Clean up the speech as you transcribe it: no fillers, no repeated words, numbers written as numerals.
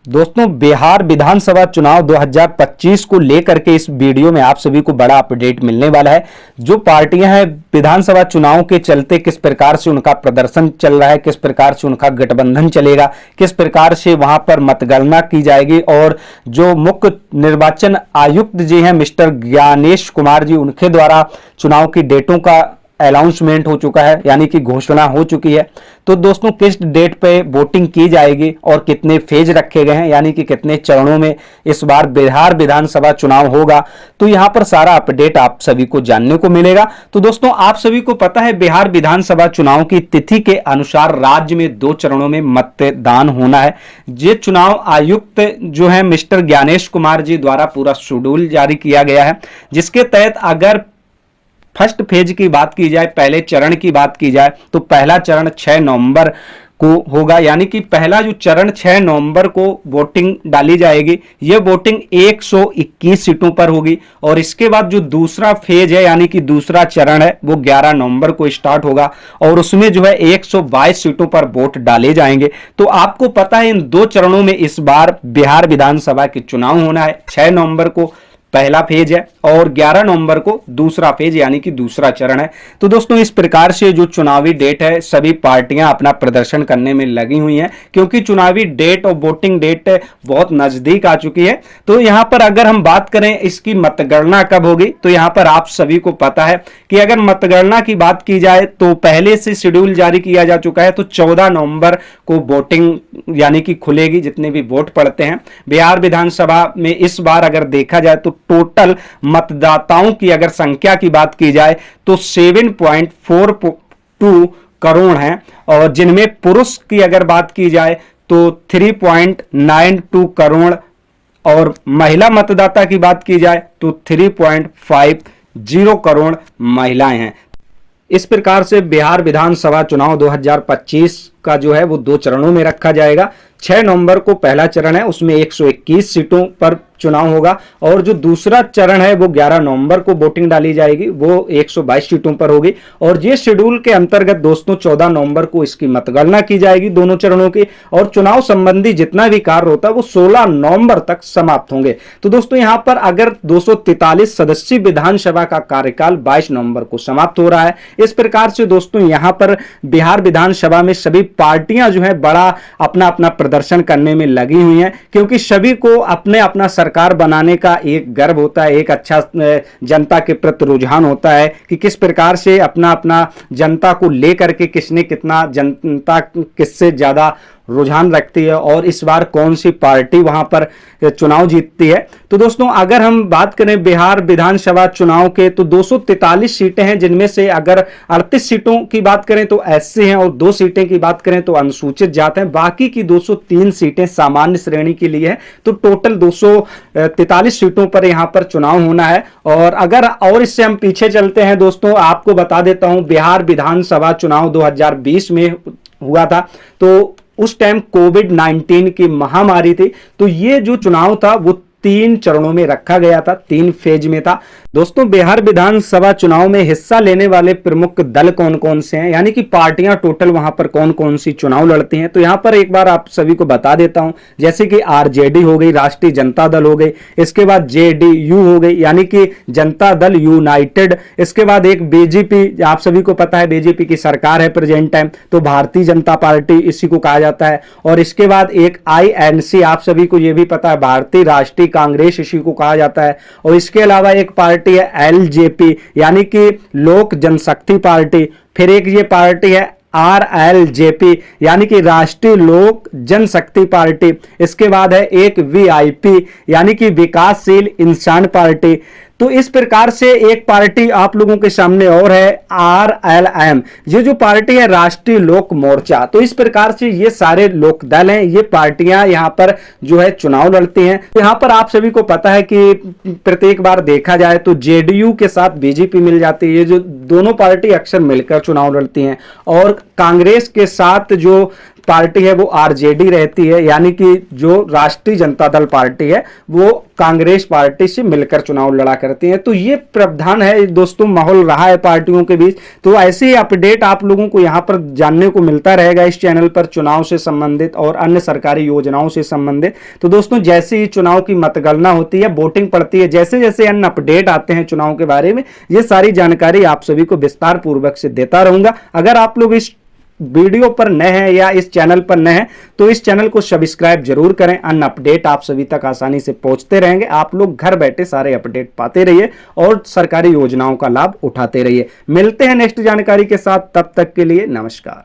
दोस्तों, बिहार विधानसभा चुनाव 2025 को लेकर के इस वीडियो में आप सभी को बड़ा अपडेट मिलने वाला है। जो पार्टियां हैं विधानसभा चुनाव के चलते किस प्रकार से उनका प्रदर्शन चल रहा है, किस प्रकार से उनका गठबंधन चलेगा, किस प्रकार से वहां पर मतगणना की जाएगी, और जो मुख्य निर्वाचन आयुक्त जी हैं मिस्टर ज्ञानेश कुमार जी, उनके द्वारा चुनाव की डेटों का अनाउंसमेंट हो चुका है, यानी कि घोषणा हो चुकी है। तो दोस्तों, किस डेट पे वोटिंग की जाएगी और कितने फेज रखे गए हैं, यानी कि कितने चरणों में इस बार बिहार विधानसभा चुनाव होगा, तो यहां पर सारा अपडेट आप सभी को जानने को मिलेगा। तो दोस्तों, आप सभी को पता है बिहार विधानसभा चुनाव की तिथि के अनुसार राज्य में 2 चरणों में मतदान होना है। ये चुनाव आयुक्त जो है मिस्टर ज्ञानेश कुमार जी द्वारा पूरा शेड्यूल जारी किया गया है, जिसके तहत अगर फर्स्ट फेज की बात की जाए, पहले चरण की बात की जाए, तो पहला चरण 6 नवंबर को होगा, यानी कि पहला जो चरण 6 नवंबर को वोटिंग डाली जाएगी। यह वोटिंग 121 सीटों पर होगी, और इसके बाद जो दूसरा फेज है यानी कि दूसरा चरण है वो 11 नवंबर को स्टार्ट होगा, और उसमें जो है 122 सीटों पर वोट डाले जाएंगे। तो आपको पता है इन 2 चरणों में इस बार बिहार विधानसभा के चुनाव होना है। 6 नवंबर को पहला फेज है और 11 नवंबर को दूसरा फेज यानी कि दूसरा चरण है। तो दोस्तों, इस प्रकार से जो चुनावी डेट है सभी पार्टियां अपना प्रदर्शन करने में लगी हुई हैं, क्योंकि चुनावी डेट और वोटिंग डेट बहुत नजदीक आ चुकी है। तो यहां पर अगर हम बात करें इसकी मतगणना कब होगी, तो यहां पर आप सभी को पता है कि अगर मतगणना की बात की जाए तो पहले से शेड्यूल जारी किया जा चुका है। तो 14 नवंबर को वोटिंग यानी कि खुलेगी, जितने भी वोट पड़ते हैं बिहार विधानसभा में। इस बार अगर देखा जाए तो टोटल मतदाताओं की अगर संख्या की बात की जाए तो 7.42 करोड़ हैं, और जिनमें पुरुष की अगर बात की जाए तो 3.92 करोड़, और महिला मतदाता की बात की जाए तो 3.50 करोड़ महिलाएं हैं। इस प्रकार से बिहार विधानसभा चुनाव 2025 का जो है वो 2 चरणों में रखा जाएगा। 6 नवंबर को पहला चरण है, उसमें 121 सीटों पर चुनाव होगा, और जो दूसरा चरण है वो 11 नवंबर को वोटिंग डाली जाएगी, वो 122 सीटों पर होगी। और ये शेड्यूल के अंतर्गत दोस्तों 14 नवंबर को इसकी मतगणना की जाएगी दोनों चरणों की, और चुनाव संबंधी जितना भी कार्य होता है वो 16 नवंबर तक समाप्त होंगे। तो दोस्तों, यहां पर अगर 243 सदस्यीय विधानसभा का कार्यकाल 22 नवंबर को समाप्त हो रहा है। इस प्रकार से दोस्तों यहां पर बिहार विधानसभा में सभी पार्टियां जो है बड़ा अपना अपना प्रदर्शन करने में लगी हुई हैं, क्योंकि सभी को अपने अपना सरकार बनाने का एक गर्व होता है, एक अच्छा जनता के प्रति रुझान होता है कि किस प्रकार से अपना अपना जनता को लेकर के किसने कितना, जनता किससे ज्यादा रुझान रखती है, और इस बार कौन सी पार्टी वहां पर चुनाव जीतती है। तो दोस्तों, अगर हम बात करें बिहार विधानसभा चुनाव के, तो 243 सीटें हैं, जिनमें से अगर 38 सीटों की बात करें तो एससी हैं, और 2 सीटें की बात करें तो अनुसूचित जाति हैं। बाकी की 203 सीटें सामान्य श्रेणी के लिए है। तो टोटल 243 सीटों पर यहां पर चुनाव होना है। और अगर और इससे हम पीछे चलते हैं दोस्तों, आपको बता देता हूं बिहार विधानसभा चुनाव 2020 में हुआ था, तो उस टाइम कोविड-19 की महामारी थी। तो ये जो चुनाव था वो 3 चरणों में रखा गया था, 3 फेज में था। दोस्तों, बिहार विधानसभा चुनाव में हिस्सा लेने वाले प्रमुख दल कौन कौन से हैं, यानी कि पार्टियां टोटल वहां पर कौन कौन सी चुनाव लड़ती हैं, तो यहां पर एक बार आप सभी को बता देता हूं। जैसे कि आरजेडी हो गई, राष्ट्रीय जनता दल हो गई, इसके बाद जेडीयू हो गई यानी कि जनता दल यूनाइटेड, इसके बाद एक बीजेपी, आप सभी को पता है बीजेपी की सरकार है प्रेजेंट टाइम, तो भारतीय जनता पार्टी इसी को कहा जाता है। और इसके बाद एक आईएनसी, आप सभी को यह भी पता है भारतीय राष्ट्रीय कांग्रेस इसी को कहा जाता है। और इसके अलावा एक पार्टी है एलजेपी यानी कि लोक जनशक्ति पार्टी, फिर एक ये पार्टी है आरएलजेपी यानी कि राष्ट्रीय लोक जनशक्ति पार्टी, इसके बाद है एक वीआईपी यानी कि विकासशील इंसान पार्टी। तो इस प्रकार से एक पार्टी आप लोगों के सामने और है आरएलएम, ये जो पार्टी है राष्ट्रीय लोक मोर्चा। तो इस प्रकार से ये सारे लोक दल हैं, ये पार्टियां यहां पर जो है चुनाव लड़ती हैं। यहां पर आप सभी को पता है कि प्रत्येक बार देखा जाए तो जेडीयू के साथ बीजेपी मिल जाती है, ये जो दोनों पार्टी अक्सर मिलकर चुनाव लड़ती हैं। और कांग्रेस के साथ जो पार्टी है वो आरजेडी रहती है, यानी कि जो राष्ट्रीय जनता दल पार्टी है वो कांग्रेस पार्टी से मिलकर चुनाव लड़ा करती है। तो ये प्रावधान है दोस्तों, माहौल रहा है पार्टियों के बीच। तो ऐसे ही अपडेट आप लोगों को यहां पर जानने को मिलता रहेगा इस चैनल पर, चुनाव से संबंधित और अन्य सरकारी योजनाओं से संबंधित। तो दोस्तों जैसे ही चुनाव की मतगणना होती है, वोटिंग पड़ती है, जैसे जैसे अन्य अपडेट आते हैं चुनाव के बारे में, ये सारी जानकारी आप सभी को विस्तार पूर्वक से देता रहूंगा। अगर आप लोग इस वीडियो पर नए हैं या इस चैनल पर नए हैं तो इस चैनल को सब्सक्राइब जरूर करें। अन्य अपडेट आप सभी तक आसानी से पहुंचते रहेंगे। आप लोग घर बैठे सारे अपडेट पाते रहिए और सरकारी योजनाओं का लाभ उठाते रहिए। मिलते हैं नेक्स्ट जानकारी के साथ, तब तक के लिए नमस्कार।